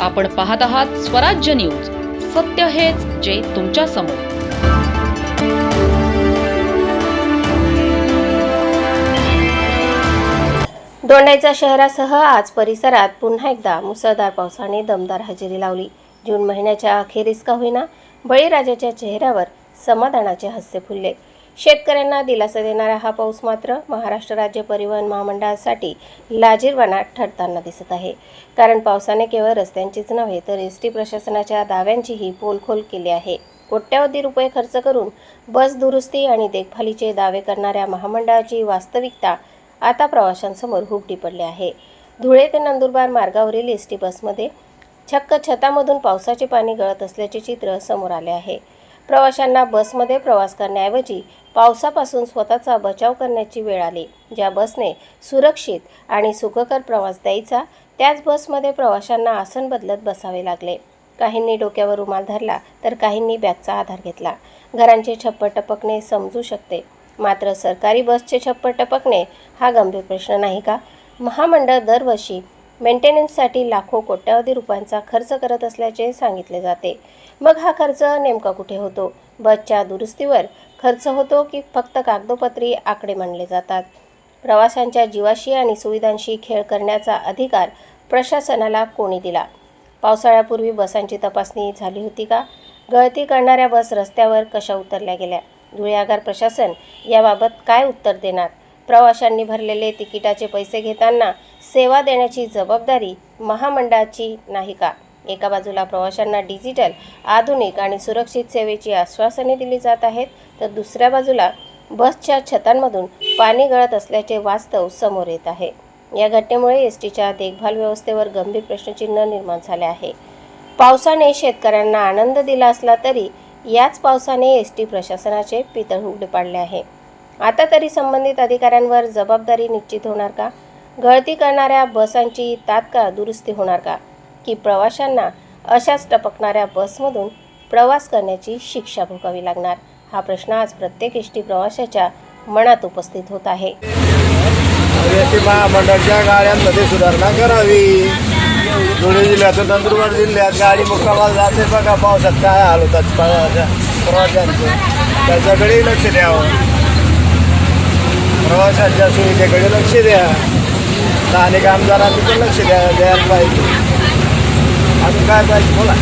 आपण पाहत आहात स्वराज्य न्यूज. सत्य हेच जे तुमच्या समोर. दोंडाईचा शहरासह आज परिसरात पुन्हा एकदा मुसळधार पावसाने दमदार हजेरी लावली. जून महिन्याच्या अखेरीस का होईना बळीराजाच्या चेहऱ्यावर समाधानाचे हास्य फुलले. शेतकऱ्यांना दिलासा देणारा हा पाऊस मात्र महाराष्ट्र राज्य परिवहन महामंडळासाठी लाजिरवाणा ठरताना दिसत आहे. कारण पावसाने केवळ रस्त्यांचीच नव्हे तर एसटी प्रशासनाच्या दाव्यांचीही पोलखोल केली आहे. कोट्यवधी रुपये खर्च करून बस दुरुस्ती आणि देखभालीचे दावे करणाऱ्या महामंडळाची वास्तविकता आता प्रवाशांसमोर उघडी पडली आहे. धुळे ते नंदुरबार मार्गावरील एसटी बसमध्ये चक्क छतामधून पावसाचे पाणी गळत असल्याचे चित्र समोर आले आहे. प्रवाशांना बसमध्ये प्रवास करण्याऐवजी पावसापासून स्वतःचा बचाव करण्याची वेळ आली. ज्या बसने सुरक्षित आणि सुखकर प्रवास द्यायचा त्याच बसमध्ये प्रवाशांना आसन बदलत बसावे लागले. काहींनी डोक्यावर रुमाल धरला तर काहींनी बॅगचा आधार घेतला. घरांचे छप्पर टपकणे समजू शकते, मात्र सरकारी बसचे छप्पर टपकणे हा गंभीर प्रश्न नाही का? महामंडळ दरवर्षी मेंटेनन्ससाठी लाखो कोट्यवधी रुपयांचा खर्च करत असल्याचे सांगितले जाते. मग हा खर्च नेमका कुठे होतो? बसच्या दुरुस्तीवर खर्च होतो की फक्त कागदोपत्री आकडे मांडले जातात? प्रवाशांच्या जीवाशी आणि सुविधांशी खेळ करण्याचा अधिकार प्रशासनाला कोणी दिला? पावसाळ्यापूर्वी बसांची तपासणी झाली होती का? गळती करणाऱ्या बस रस्त्यावर कशा उतरल्या गेल्या? धुळे आगार प्रशासन याबाबत काय उत्तर देणार? प्रवाशांनी भरलेले तिकिटाचे पैसे घेताना सेवा देण्याची जबाबदारी महामंडळाची नाही का? एका बाजूला प्रवाशांना डिजिटल, आधुनिक आणि सुरक्षित सेवेची आश्वासने दिली जात आहेत, तर दुसऱ्या बाजूला बसच्या छतांमधून पाणी गळत असल्याचे वास्तव समोर येत आहे. या घटनेमुळे एसटीच्या देखभाल व्यवस्थेवर गंभीर प्रश्नचिन्ह निर्माण झाले आहे. पावसाने शेतकऱ्यांना आनंद दिला असला तरी याच पावसाने एसटी प्रशासनाचे पितळ उघडे पाडले आहे. आता तरी संबंधित अधिकाऱ्यांवर जबाबदारी निश्चित होणार का? गळती करणाऱ्या बसांची तात्काळ दुरुस्ती होणार का? की प्रवाशांना अशाच टपकणाऱ्या बसमधून प्रवास करण्याची शिक्षा भोगावी लागणार? हा प्रश्न आज प्रत्येक एसटी प्रवाशाच्या मनात उपस्थित होत आहे. एसटी महामंडळाच्या गाड्यांमध्ये सुधारणा करावी. धुळे जिल्ह्यातून नंदुरबार जिल्ह्यात गाडी मुक्कामाला जाते बघा, पावसात काय हाल होतात प्रवाशांचे, त्याच्याकडे लक्ष द्यावं. प्रवाशांच्या सुविधेकडे लक्ष द्या. स्थानिक आमदारांनी पण लक्ष द्यायला पाहिजे. अजून काय पाहिजे बोला.